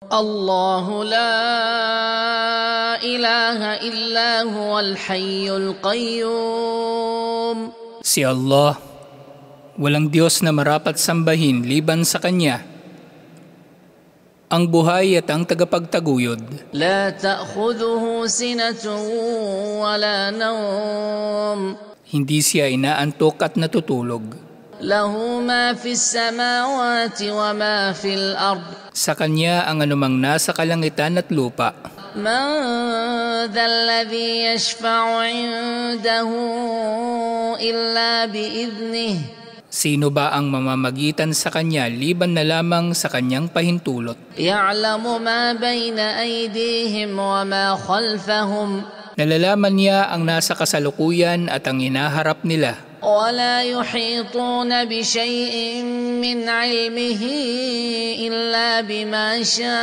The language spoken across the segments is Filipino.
الله لا إله إلا هو الحي القيوم. Si Allah, walang Diyos na marapat sambahin liban sa Kanya, ang buhay at ang tagapagtaguyod. لا تأخذه سنة ولا نوم. Hindi siya inaantok at natutulog. له ما في السماوات وما في الأرض. Sa Kanya ang anumang nasa kalangitan at lupa. من ذا الذي يشفع عنده إلا بإذنه. Sino ba ang mamamagitan sa Kanya liban na lamang sa Kanyang pahintulot? يعلم ما بين أيديهم وما خلفهم. Nalalaman niya ang nasa kasalukuyan at ang hinaharap nila. ولا يحيطون بشيء من علمه إلا بما شاء.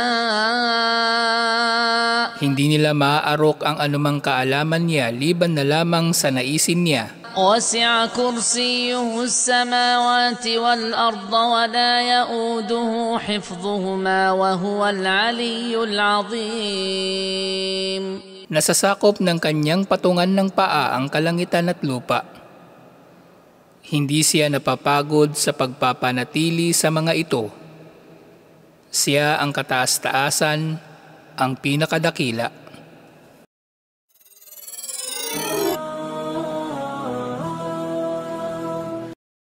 Hindi nila maaarok ang anumang kaalaman niya liban na lamang sa naisin niya. وسع كرسيه السماوات والأرض ولا يؤوده حفظهما وهو العلي العظيم. Nasasakop ng Kanyang patungan ng paa ang kalangitan at lupa. Hindi siya napapagod sa pagpapanatili sa mga ito. Siya ang kataas-taasan, ang pinakadakila.